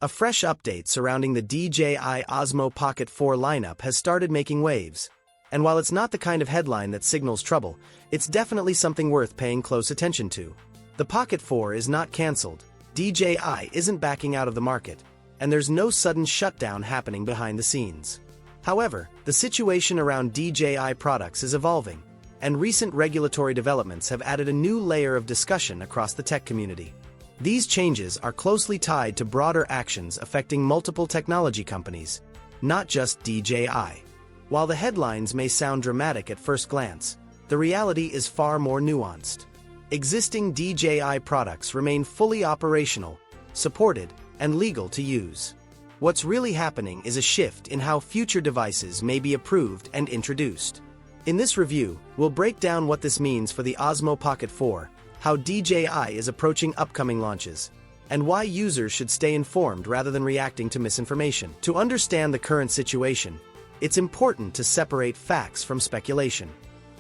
A fresh update surrounding the DJI Osmo Pocket 4 lineup has started making waves. And while it's not the kind of headline that signals trouble, it's definitely something worth paying close attention to. The Pocket 4 is not cancelled, DJI isn't backing out of the market, and there's no sudden shutdown happening behind the scenes. However, the situation around DJI products is evolving, and recent regulatory developments have added a new layer of discussion across the tech community. These changes are closely tied to broader actions affecting multiple technology companies, not just DJI. While the headlines may sound dramatic at first glance, the reality is far more nuanced. Existing DJI products remain fully operational, supported, and legal to use. What's really happening is a shift in how future devices may be approved and introduced. In this review, we'll break down what this means for the Osmo Pocket 4, how DJI is approaching upcoming launches, and why users should stay informed rather than reacting to misinformation. To understand the current situation, it's important to separate facts from speculation.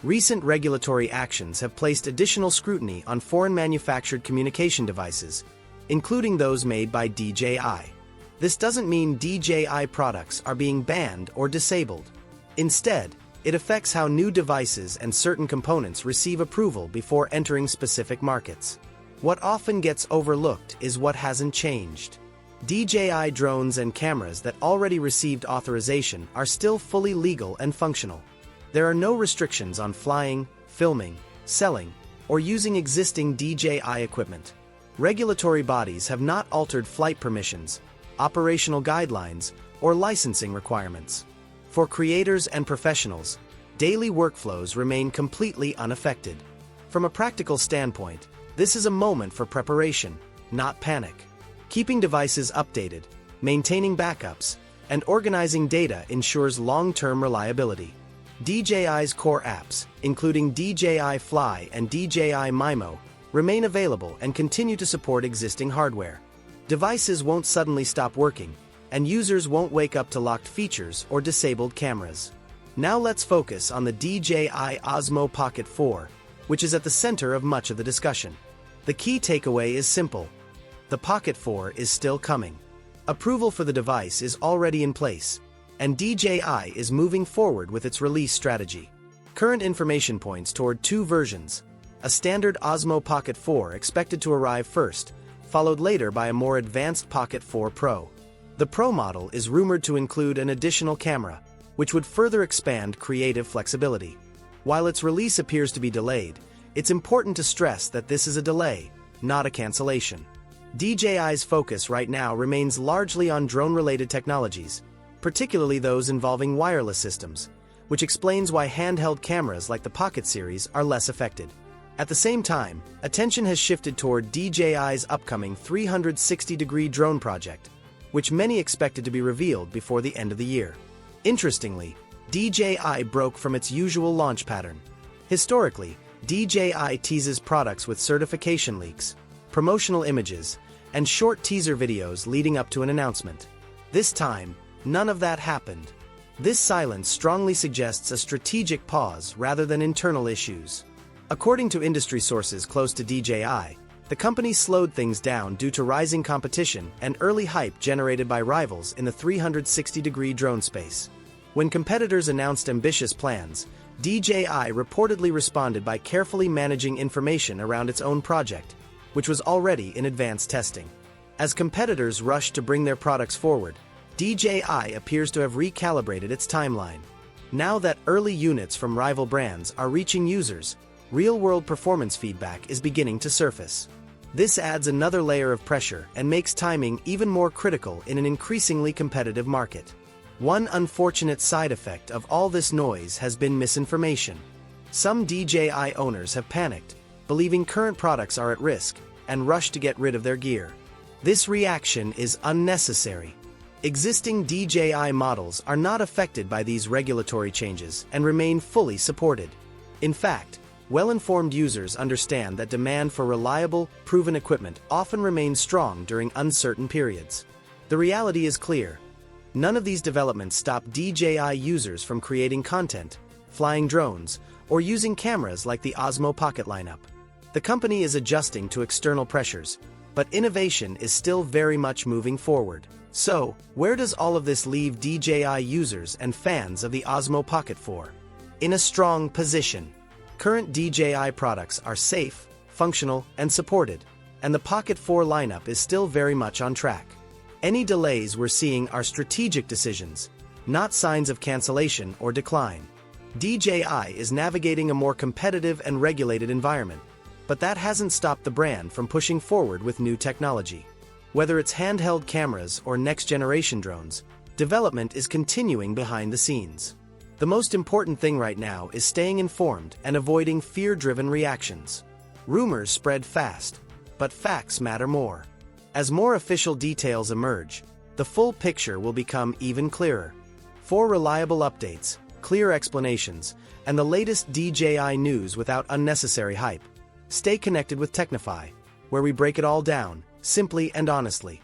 Recent regulatory actions have placed additional scrutiny on foreign-manufactured communication devices, including those made by DJI. This doesn't mean DJI products are being banned or disabled. Instead, it affects how new devices and certain components receive approval before entering specific markets. What often gets overlooked is what hasn't changed. DJI drones and cameras that already received authorization are still fully legal and functional. There are no restrictions on flying, filming, selling, or using existing DJI equipment. Regulatory bodies have not altered flight permissions, operational guidelines, or licensing requirements. For creators and professionals, daily workflows remain completely unaffected. From a practical standpoint, this is a moment for preparation, not panic. Keeping devices updated, maintaining backups, and organizing data ensures long-term reliability. DJI's core apps, including DJI Fly and DJI Mimo, remain available and continue to support existing hardware. Devices won't suddenly stop working, and users won't wake up to locked features or disabled cameras. Now let's focus on the DJI Osmo Pocket 4, which is at the center of much of the discussion. The key takeaway is simple. The Pocket 4 is still coming. Approval for the device is already in place, and DJI is moving forward with its release strategy. Current information points toward two versions: a standard Osmo Pocket 4 expected to arrive first, followed later by a more advanced Pocket 4 Pro. The Pro model is rumored to include an additional camera, which would further expand creative flexibility. While its release appears to be delayed, it's important to stress that this is a delay, not a cancellation. DJI's focus right now remains largely on drone-related technologies, particularly those involving wireless systems, which explains why handheld cameras like the Pocket series are less affected. At the same time, attention has shifted toward DJI's upcoming 360-degree drone project, which many expected to be revealed before the end of the year. Interestingly, DJI broke from its usual launch pattern. Historically, DJI teases products with certification leaks, promotional images, and short teaser videos leading up to an announcement. This time, none of that happened. This silence strongly suggests a strategic pause rather than internal issues. According to industry sources close to DJI, the company slowed things down due to rising competition and early hype generated by rivals in the 360-degree drone space. When competitors announced ambitious plans, DJI reportedly responded by carefully managing information around its own project, which was already in advanced testing. As competitors rushed to bring their products forward, DJI appears to have recalibrated its timeline. Now that early units from rival brands are reaching users, real-world performance feedback is beginning to surface. This adds another layer of pressure and makes timing even more critical in an increasingly competitive market. One unfortunate side effect of all this noise has been misinformation. Some DJI owners have panicked, believing current products are at risk, and rush to get rid of their gear. This reaction is unnecessary. Existing DJI models are not affected by these regulatory changes and remain fully supported. In fact, well-informed users understand that demand for reliable, proven equipment often remains strong during uncertain periods. The reality is clear. None of these developments stop DJI users from creating content, flying drones, or using cameras like the Osmo Pocket lineup. The company is adjusting to external pressures, but innovation is still very much moving forward. So, where does all of this leave DJI users and fans of the Osmo Pocket 4? In a strong position. Current DJI products are safe, functional, and supported, and the Pocket 4 lineup is still very much on track. Any delays we're seeing are strategic decisions, not signs of cancellation or decline. DJI is navigating a more competitive and regulated environment, but that hasn't stopped the brand from pushing forward with new technology. Whether it's handheld cameras or next-generation drones, development is continuing behind the scenes. The most important thing right now is staying informed and avoiding fear-driven reactions. Rumors spread fast, but facts matter more. As more official details emerge, the full picture will become even clearer. For reliable updates, clear explanations, and the latest DJI news without unnecessary hype, stay connected with Tecnify, where we break it all down, simply and honestly.